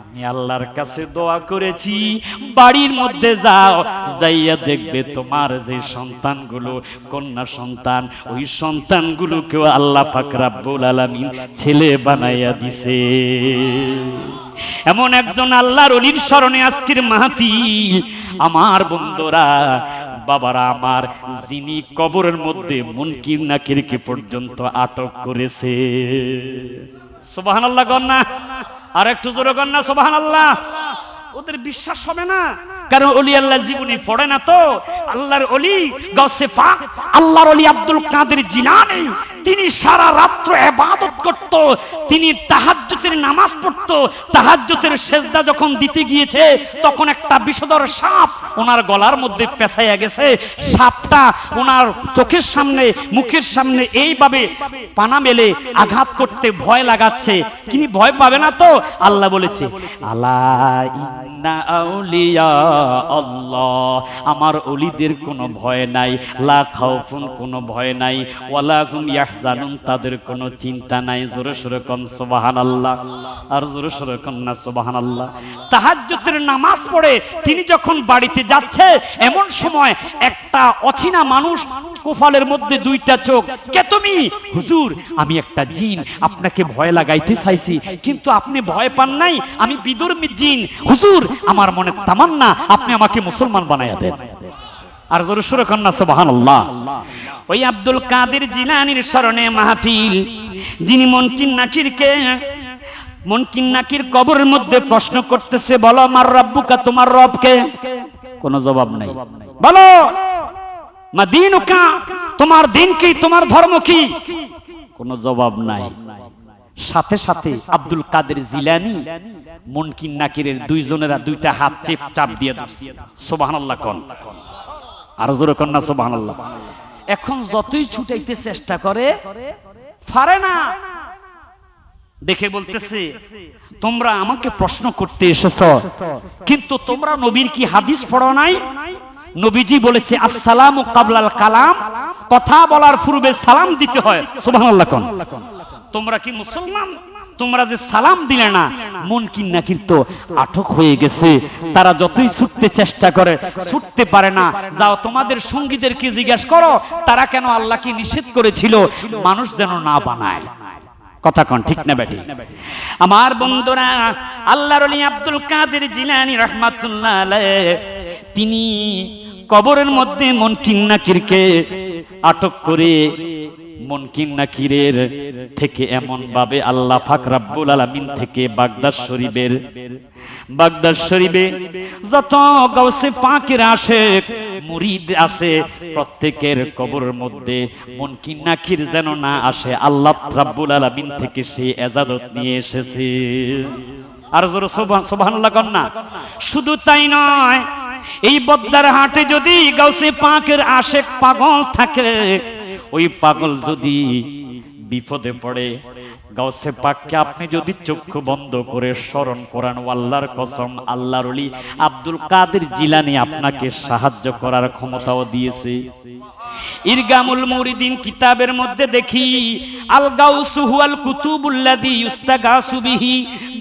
আমি আল্লাহর কাছে দোয়া করেছি বাড়ির মধ্যে যাও, যাইয়া দেখবে তোমার যে সন্তানগুলো কন্যা সন্তান ওই সন্তানগুলোকেও আল্লাহ পাক রব্বুল আলামিন ছেলে বানাইয়া দিছে। এমন একজন আল্লাহর ওলির শরণে আজকের মাহফিল। আমার বন্ধুরা বাবারা আমার, যিনি কবরের মধ্যে মুনকির নাকিরকে পর্যন্ত আটক করেছে। সুবহানাল্লাহ গন্না, আর একটু জোরে গন্না সুবহানাল্লাহ। ওদের বিশ্বাস হবে না, কারণ ওলি আল্লাহ জীবনী পড়ে না তো। আল্লাহর ওলি গাউসে পাক আল্লাহর ওলি আব্দুল কাদের জিলানী তিনি সারা রাত্র ইবাদত করত, তিনি তাহাজ্জুদের নামাজ পড়ত। তাহাজ্জুদের সেজদা যখন দিতে গিয়েছে তখন একটা বিষধর সাপ ওনার গলার মধ্যে পেঁচাইয়া গেছে। সাপটা ওনার চোখের সামনে মুখের সামনে এইভাবে পানা মেলে আঘাত করতে ভয় লাগাচ্ছে। তিনি ভয় পাবে না তো? আল্লাহ বলেছে আলা ইন্না আউলিয়া আল্লাহ, আমার ওলিদের কোনো ভয় নাই, লা খাউফুন কোনো ভয় নাই, ওয়ালা হুম ইয়াহজানুন তাদের কোনো চিন্তা নাই। জোরে সোরে কোন সুবহানাল্লাহ, আর জোরে সোরে কোন না সুবহানাল্লাহ। তাহাজ্জুদের নামাজ পড়ে তিনি যখন বাড়িতে যাচ্ছে এমন সময় একটা অচিনা মানুষ, কপালের মধ্যে দুইটা চোখ, কে তুমি? হুজুর আমি একটা জিন, আপনাকে ভয় লাগাইতে চাইছি কিন্তু আপনি ভয় পান নাই, আমি বিদুর্মী জিন। হুজুর আমার মনে তামান্না আপনি আমাকে মুসলমান বানাইয়া দেন। আর জোরে সোরে কোন না সুবহানাল্লাহ। ওই আব্দুল কাদের জিলানীর শরণে মাহফিল। যিনি মুনকির নাকির কবরের মধ্যে প্রশ্ন করতেছে, বলো মার রাব্বুকা তোমার রবকে? কোনো জবাব নাই। বলো মা দীনুকা তোমার দিন কি, তোমার ধর্ম কি? কোনো জবাব নাই। সাথে সাথে আব্দুল কাদের জিলানী মুনকির নাকিরের দুইজনেরা দুইটা হাত চাপ দিয়ে ধরছে। সুবহানাল্লাহ কোন, আর জোরে কোন না সুবহানাল্লাহ। এখন যতই ছুটাইতে চেষ্টা করে পারে না। দেখে বলতেছে তোমরা আমাকে প্রশ্ন করতে এসেছো কিন্তু তোমরা নবীর কি হাদিস পড়ো নাই? নবীজি বলেছে আসসালামু কাবলাল কালাম, কথা বলার পূর্বে সালাম দিতে হয়। সুবহানাল্লাহ কোন। তোমরা কি মুসলমান? তোমরা যে সালাম দিলে না। মুনকির নাকির তো আটক হয়ে গেছে, তারা যতই ছুটতে চেষ্টা করে ছুটতে পারে না। যাও তোমাদের সঙ্গীদেরকে জিজ্ঞাসা করো তারা কেন আল্লাহকে নিষেধ করেছিল মানুষ যেন না বানায়। কথা কোন ঠিক না বেটি? আমার বন্ধুরা আল্লাহর ওলি আব্দুল কাদের জিলানী রাহমাতুল্লাহ আলাইহি তিনি কবরের মধ্যে মুনকির নাকিরকে আটক করে মুনকির নাকিরের থেকে এমন ভাবে আল্লাহ পাক রব্বুল আলামিন থেকে বাগদাদ শরীফে যত গাউসে পাকের আশিক মুরিদ আছে প্রত্যেকের কবরের মধ্যে মুনকির নাকির যেন না আসে, আল্লাহ রব্বুল আলামিন থেকে সে ইজাজত নিয়ে এসেছে। আর জোরে সুবহানাল্লাহ কোন না। শুধু তাই নয়, এই বদ্দার হাটে যদি গাউসে পাকের আশিক পাগল থাকে ওই পাগল যদি বিপদে পড়ে, গাউসে পাককে আপনি যদি চক্ষু বন্ধ করে স্মরণ করেন, আল্লাহর কসম আল্লাহর ওলি আব্দুল কাদের জিলানী আপনাকে সাহায্য করার ক্ষমতাও দিয়েছে। ইরগামুল মুরিদিন কিতাবের মধ্যে দেখি আল গাউসু হুয়াল কুতুবুল্লাযী ইউস্তাগাসু বিহি।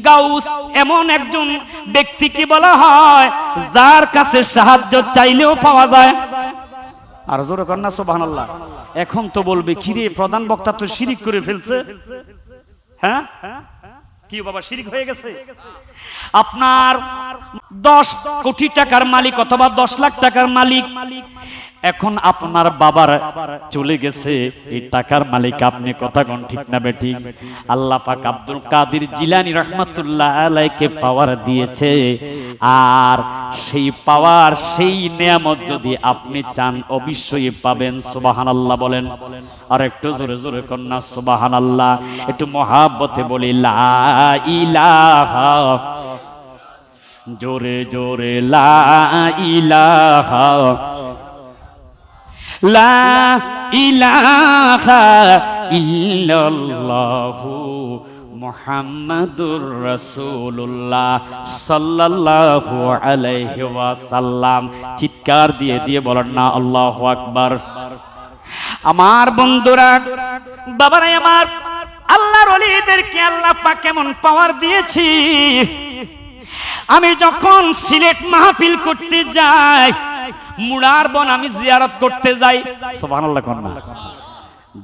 গাউস এমন একজন ব্যক্তিকে বলা হয় যার কাছে সাহায্য চাইলেও পাওয়া যায়। আর জোরে কর না সুবহানাল্লাহ। এখন তো বলবে কিরে প্রধান বক্তা তো শিরিক করে ফেলছে। হ্যাঁ কি বাবা শিরিক হয়ে গেছে? আপনার 10 কোটি টাকার মালিক অথবা 10 লাখ টাকার মালিক, এখন আপনার বাবার চলে গেছে, এই টাকার মালিক আপনি। কথা কোন ঠিক না বেঠিক? আল্লাহ পাক আব্দুল কাদের জিলানী রাহমাতুল্লাহ আলাইহিকে পাওয়ার দিয়েছে, আর সেই পাওয়ার সেই নিয়ামত যদি আপনি চান অবশ্যই পাবেন। সুবহানাল্লাহ বলেন। আর একটু জোরে জোরে কন্যা সুবহানাল্লাহ, একটু মহাব্বতে বলি লা ইলাহা, জোরে জোরে লা ইলাহা, লা ইলাহা ইল্লাল্লাহু মুহাম্মাদুর রাসূলুল্লাহ সাল্লাল্লাহু আলাইহি ওয়াসাল্লাম। চিৎকার দিয়ে দিয়ে বলেন না আল্লাহু আকবার। আমার বন্ধুরা, বাবারা আমার, আল্লাহর ওলিদেরকে আল্লাহ পাক কেমন পাওয়ার দিয়েছি। আমি যখন সিলেট মাহফিল করতে যাই, মুড়ার বন আমি জিয়ারত করতে যাই, সুবহানাল্লাহ কন্যা,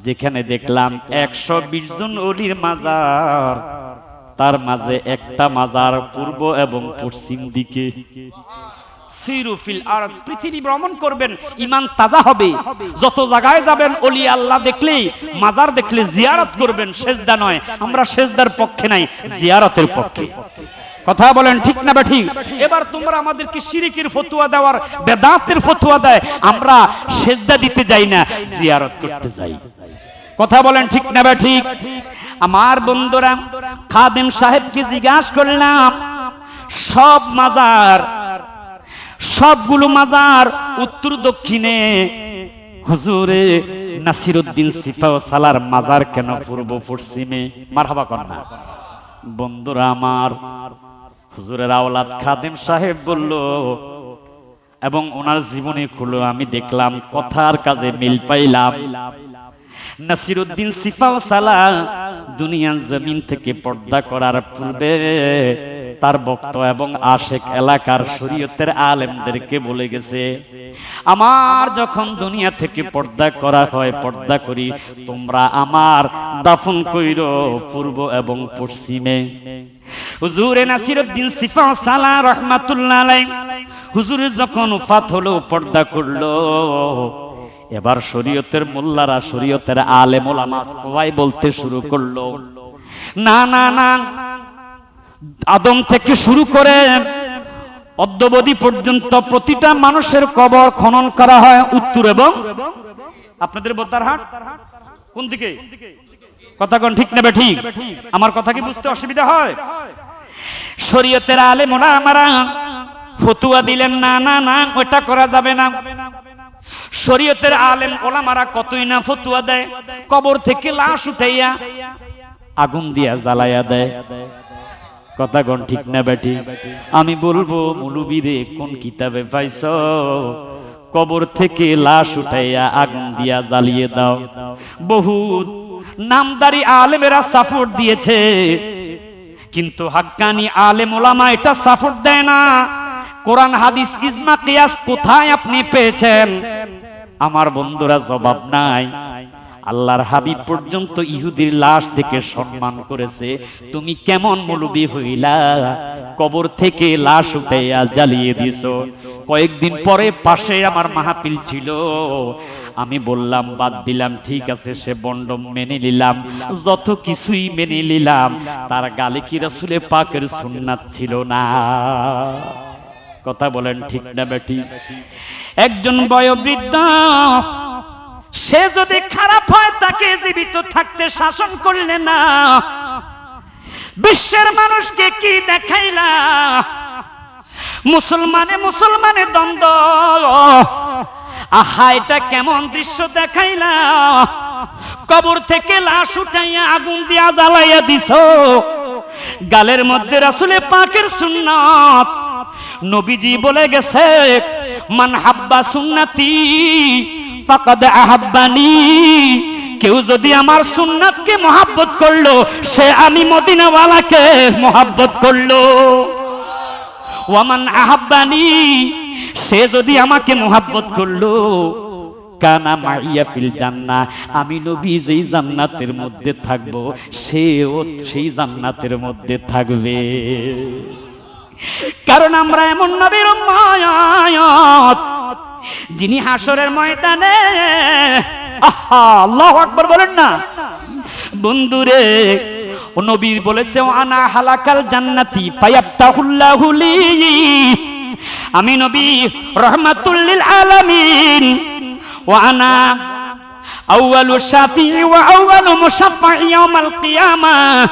যেখানে দেখলাম 120 জন ওলির মাজার, তার মাঝে একটা মাজার পূর্ব এবং পশ্চিম দিকে। সিরুফিল আরদ, পৃথিবী ভ্রমণ করবেন, ঈমান তাজা হবে। যত জায়গায় যাবেন ওলি আল্লাহ দেখলে, মাজার দেখলে জিয়ারত করবেন, সেজদা নয়। আমরা সেজদার পক্ষে নাই, জিয়ারতের পক্ষে। কথা বলেন ঠিক না বেঠিক? এবার তোমরা আমাদেরকে শিরকের ফতোয়া দেওয়ার, বেদাতের ফতোয়া দেয়, আমরা সেজদা দিতে যাই না, জিয়ারত করতে যাই। কথা বলেন ঠিক না বেঠিক? আমার বন্ধুরা, খাদেম সাহেবকে জিজ্ঞাসা করলাম, সব মাজার, সবগুলো মাজার উত্তর দক্ষিণে, হুজুরে নাসিরউদ্দিন সিপাহ সালার মাজার কেন পূর্ব পশ্চিমে? মারহাবা কন্যা। বন্ধুরা আমার, হুজুরের আওলাদ খাদেম সাহেব বলল, এবং ওনার জীবনী খুলে আমি দেখলাম, কথার কাজে মিল পাইলাম। নাসিরউদ্দিন সিপাহ সালাহ দুনিয়ার জমিন থেকে পর্দা করার পূর্বে তার ভক্ত এবং আশেক এলাকার শরীয়তের আলেমদেরকে বলে গেছে, আমার যখন দুনিয়া থেকে পর্দা করা হয়, পর্দা করি, তোমরা আমার দাফন কইরো পূর্ব এবং পশ্চিমে। হুজুরে নাসিরউদ্দিন সিপাহ সালাহ রাহমাতুল্লাহ আলাইহি, হুজুরের যখন ওফাত হলো, পর্দা করলো, এবার শরীয়তের মোল্লারা, শরীয়তের আলেম ওলামা সবাই বলতে শুরু করলো, না না না, আদম থেকে শুরু করে অদ্যাবধি পর্যন্ত প্রতিটা মানুষের কবর খনন করা হয় উত্তর এবং, আপনাদের বোতারহাট কোন দিকে? কথা কোন ঠিক না বেঠিক? আমার কথা কি বুঝতে অসুবিধা হয়? শরীয়তের আলেম ওলামারা ফতোয়া দিলেন, না না না, ওটা করা যাবে না। শরীয়তের আলেম ওলামারা কতই না ফতোয়া দেয়, কবর থেকে লাশ উঠাইয়া আগুন দিয়া জ্বালাইয়া দেয়। কথা কোন ঠিক না বেটি? আমি বলবো, মৌলবীরে কোন কিতাবে পাইছো কবর থেকে লাশ উঠাইয়া আগুন দিয়া জ্বালিয়ে দাও? বহুত নামদারি আলেমেরা সাপোর্ট দিয়েছে, কিন্তু হাক্কানি আলেম ওলামা এটা সাপোর্ট দেয় না। কোরআন হাদিস ইজমা কিয়াস কোথায় আপনি পেয়েছেন? আমার বন্ধুরা জবাব নাই। আল্লাহর হাবিব পর্যন্ত ইহুদির লাশ থেকে সম্মান করেছে, তুমি কেমন মৌলবী হইলা কবর থেকে লাশ উঠাইয়া জ্বালিয়ে দিছো? কয়েকদিন পরে পাশে আমার মাহফিল ছিল, আমি বললাম বাদ দিলাম, ঠিক আছে, সে বন্ডম মেনে নিলাম, যত কিছুই মেনে নিলাম, তার গালে কি রাসূলে পাকের সুন্নাত ছিল না? কথা বলেন ঠিক না বেটি? একজন বয়োবৃদ্ধ, সে যদি খারাপ হয় তাকে জীবিত থাকতে শাসন করলে না, বিশ্বের মানুষকে কি দেখাইলা? মুসলমানে দ্বন্দ্ব, আহা এটা কেমন দৃশ্য দেখাইলা? কবর থেকে লাশ উঠাইয়া আগুন দিয়া জ্বালাইয়া দিছো। গালের মধ্যে রাসূলে পাকের সুন্নাত নবীজি বলে গেছে, মান হাব্বা সুন্নতি ফাকাদ আহাব্বানি। কেউ যদি আমার সুন্নাতকে মহব্বত করলো, সে আমি মদিনাওয়ালাকে মহব্বত করলো। ওয়ামান আহাব্বানি, সে যদি আমাকে মহব্বত করলো, কানা মাইয়া ফিল জান্নাহ, আমি নবী যেই জান্নাতের মধ্যে থাকব, সেও সেই জান্নাতের মধ্যে থাকবে। কারণ আমরা এমন নবীর উম্মত যিনি হাসরের ময়দানে, আহা আল্লাহু আকবার বলেন না বন্ধুরে, ও নবী বলেছে, আনা হালাকাল জান্নাতি ফায়াফতাহুল্লাহু লি, আমি নবী রাহমাতুল লিল আলামিন, ওয়া আনা আউয়ালু শাফিঈ ওয়া আউয়ালু মুশাফফাঈ ইয়াউমাল কিয়ামাহ,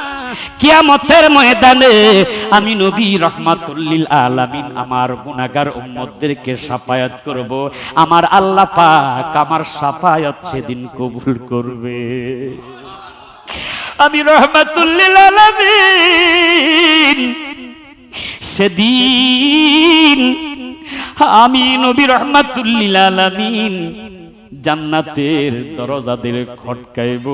কিয়ামতের ময়দানে আমি নবী রাহমাতুল লিল আলামিন আমার গুনাহগার উম্মতদেরকে শাফায়াত করব। আমার আল্লাহ পাক আমার শাফায়াত সেদিন কবুল করবে। আমি রাহমাতুল লিল আলামিন সেদিন আমি নবী রাহমাতুল লিল আলামিন জান্নাতের দরজাদের খটকাইব।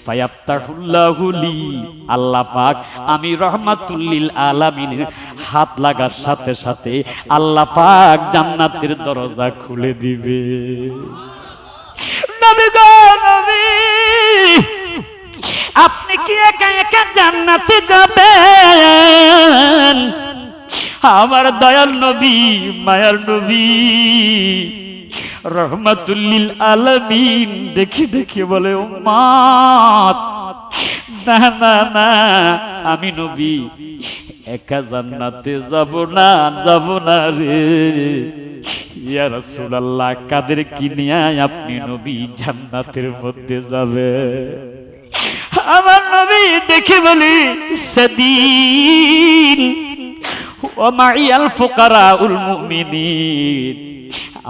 ফায়াফতাহুল্লাহু লি, আল্লাহ পাক আমি রাহমাতুল লিল আলামিনের হাত লাগার সাথে সাথে আল্লাহ পাক জান্নাতের দরজা খুলে দিবে। নবী গো নবী, আপনি কি একা একা জান্নাতে যাবেন? আমার দয়াল নবী, মায়ার নবী রাহমাতুল লিল আলামিন দেখে দেখে বলে, উম্মত না না না, আমি নবী একা জান্নাতে যাব না, যাব না রে। ইয়া রাসূলুল্লাহ, কাদের কি নিয়ে আপনি নবী জান্নাতের মধ্যে যাবে? আমার নবী দেখে বলি, সেদিন ওয়া মাইয়াল ফুকারাউল মুমিনিন,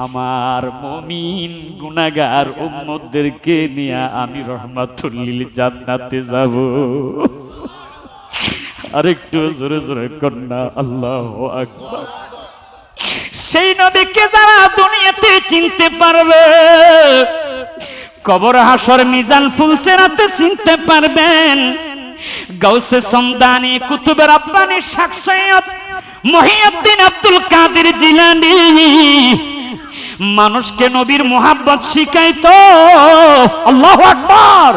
আমার মুমিন গুনাহগার উম্মতদেরকে নিয়ে আমি রাহমাতুল লিল জান্নাতে যাব। আরেকটু জোরে জোরে কন্যা আল্লাহু আকবার। সেই নবীকে যারা দুনিয়াতে চিনতে পারবে, কবর হাসর মিজান ফুলসিরাতে চিনতে পারবেন। গাউসে সমদানি কুতুবে রাব্বানি শাখসিয়ত মুহিউদ্দিন আব্দুল কাদের জিলানী মানুষকে নবীর মোহাব্বত শিখাইতো। আল্লাহু আকবার।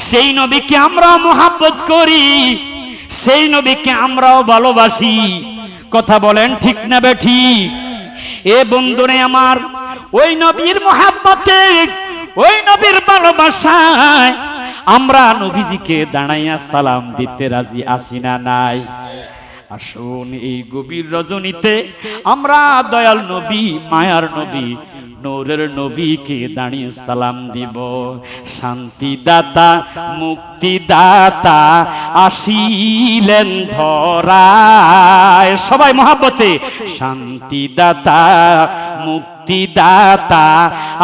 সেই নবীকে আমরা মোহাব্বত করি, সেই নবীকে আমরাও ভালোবাসি। কথা বলেন ঠিক না বেঠিক? এ বন্ধুরে আমার, ওই নবীর মোহাব্বতে, ওই নবীর ভালোবাসায় আমরা নবীজিকে দাঁড়াইয়া সালাম দিতে রাজি আছি না নাই? আসুন এই গভীর রজনীতে আমরা দয়াল নবী, মায়ার নবী, নূরের নবীকে দাঁড়িয়ে সালাম দিব। শান্তিদাতা মুক্তিদাতা আসিলেন ধরায়, সবাই মহব্বতে। শান্তিদাতা মুক্তিদাতা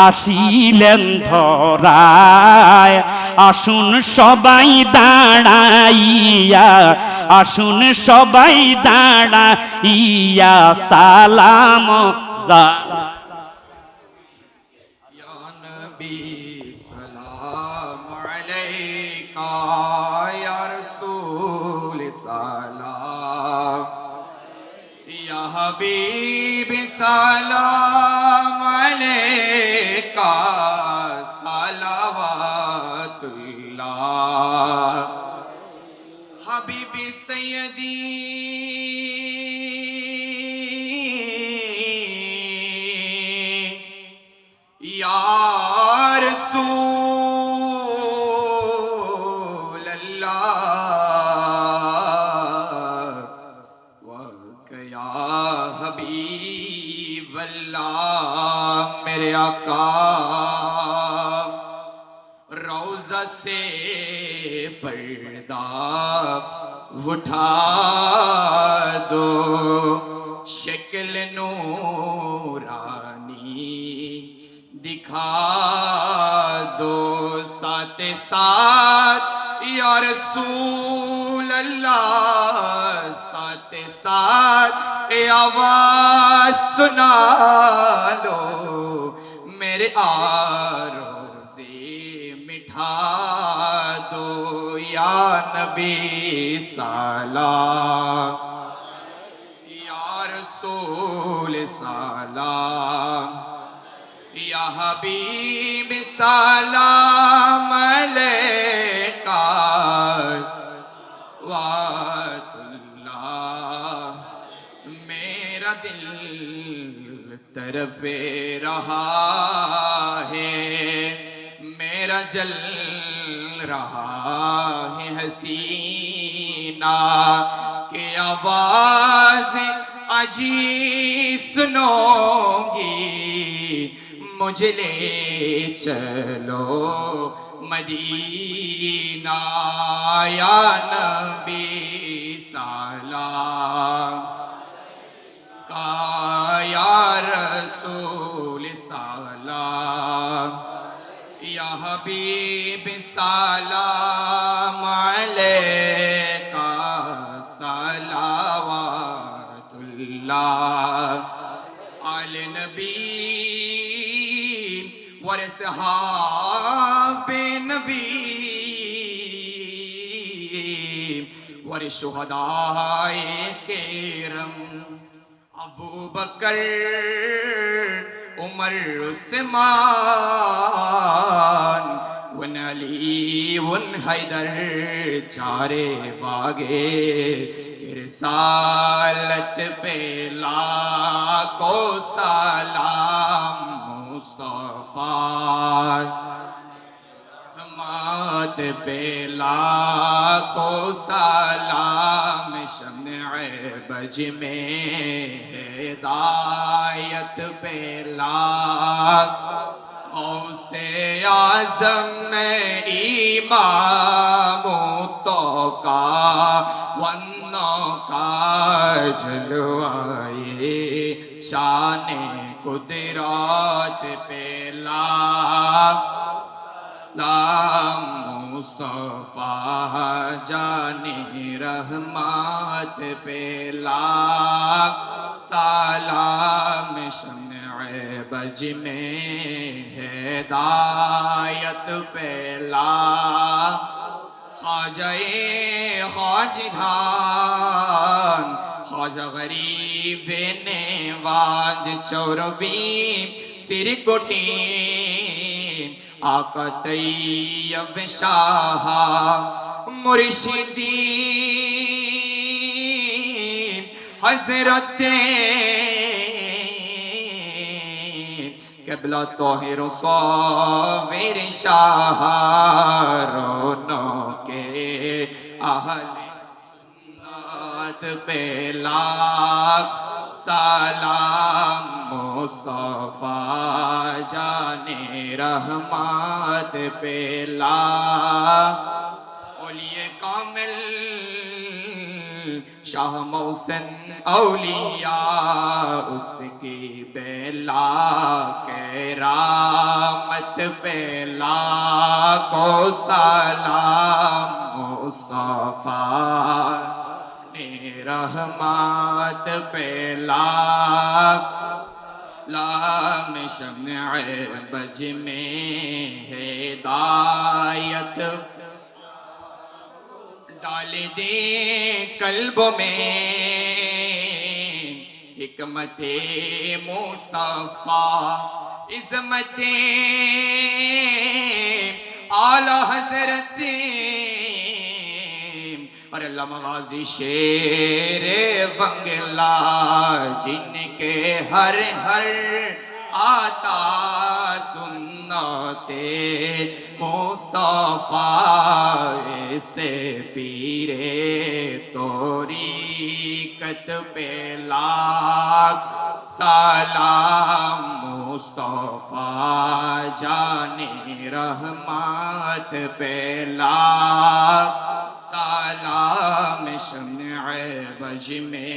আসিলেন ধরায়, আসুন সবাই দাঁড়াইয়া, আসুন সবাই দাঁড়াইয়া সালাম যা। ইয়া নবী সালাম আলাইকা, ইয়া রাসূল সালাম, ইয়া হাবিব সালাম আলাইকা, সালাওয়াতুল্লাহ হাবিবি সৈয়দি ইয়া রাসূলুল্লাহ ওয়া ইয়া হাবিবাল্লাহ। मेरे आका रौज़ा से पर्दा उठा दो, शक्ल नूरानी दिखा दो। साथ या रसूल अल्लाह, साथ साथ आवाज सुना लो, मेरे आरोज़े मिठा दो या नबी सलाम, या रसूल सलाम, या हबीब सलाम अलैका वातुल्लाह। मेरा दिल तरफे रहा है, मेरा जल रहा है हसीना के आवाज अजी सुनोगी, मुझे ले चलो मदीना या नबी सलाम का, या रसूल सलाम, या हबीब सलाम अलैका सलावतुल्लाह अले नबी वरसहाबे नबी वरशुहदाए केरम, अबू बकर उमर उस्मान वन अली वन हैदर, चारे वागे किरसालत पे लाखों सलाम, मुस्तफा मात पे लाखों सलाम, शम्ए बज में हिदायत पे लाख, औसे आज़म में इमामों तो का वन्नों का जलवाए, शान कुदरत पे लाख मुस्तफा जाने रहमत पे लाख सलाम, शम्ए बज में हिदायत पे लाख, ख्वाजाए ख्वाजिदान ख्वाजा गरीब नेवाज चौरवी सिरकोटी आका तैयब शाह मुर्शिदी हजरत क़िबला तोहिर साविर शाह, रोनों के अहले नात पे लाख सलाम, मुस्तफा जाने रहमत पे लाख, औलिए कामिल शाह मौसन औलिया उसकी बेला के रामत पे लाखों सलाम, मुस्तफा रहमत पे लाख लाम, शम्ए बज में हिदायत डाल दे कल्बों में, हिकमते मुस्तफा इज़्ज़मते आला हज़रत और अल्लामा गाज़ी शेरे बंगला, जिनके हर हर आता सुन्नते मुस्तफा, से पीरे तोरीकत पे लाख सलाम, मुस्तफा जाने रहमत पे लाख सलाम, शम्ए बज में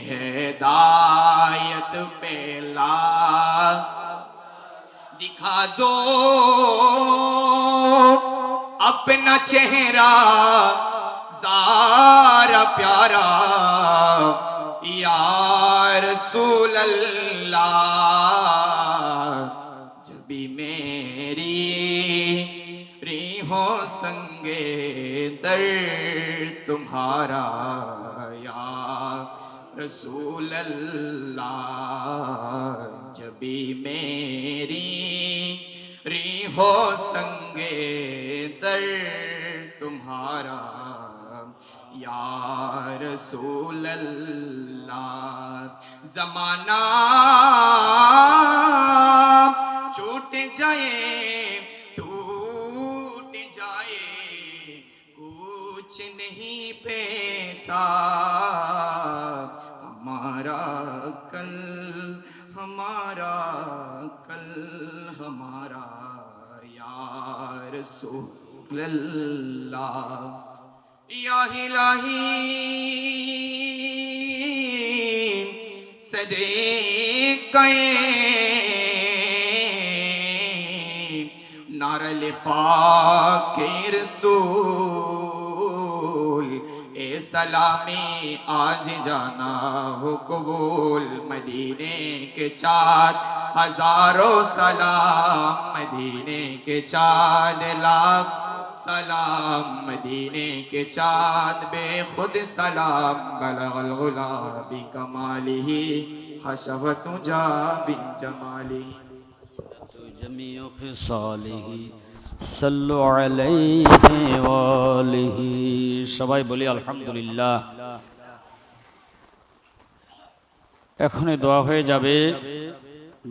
हिदायत पे लाख, दिखा दो अपना चेहरा ज़ारा प्यारा या रसूल अल्लाह, जब भी मेरी रीहों संगे दर तुम्हारा या रसूल अल्लाह, जब भी मेरी रीहों संगे दर तुम्हारा या रसूल अल्लाह। ज़माना छूट जाए टूट जाए कुछ नहीं पेता, हमारा कल हमारा कल हमारा या रसूल अल्लाह। या इलाही सदक़े नारल पाक रसूल, ए सलामी आज जाना हो कबूल। मदीने के चाँद हजारों सलाम, मदीने के चाँद लाख सलाम, मदीने के चाँद बेखुद सलाम। बलगल गुलाबी कमालिही खशवत जा बिन जमालिही जमीउ खिसालिही सल्लु अलैहि वालिही। সবাই বলি আলহামদুলিল্লাহ। এখনই দোয়া হয়ে যাবে।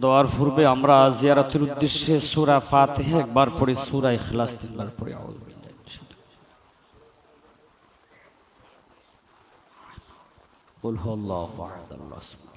দোয়ার পূর্বে আমরা জিয়ারতের উদ্দেশ্যে সূরা ফাতিহা একবার পড়ি, সূরা ইখলাস তিনবার পড়ি। আউযু বিল্লাহি মিনাশ শাইতানির রাজিম। কুল হুয়াল্লাহু আহাদ আল্লাহু সামাদ।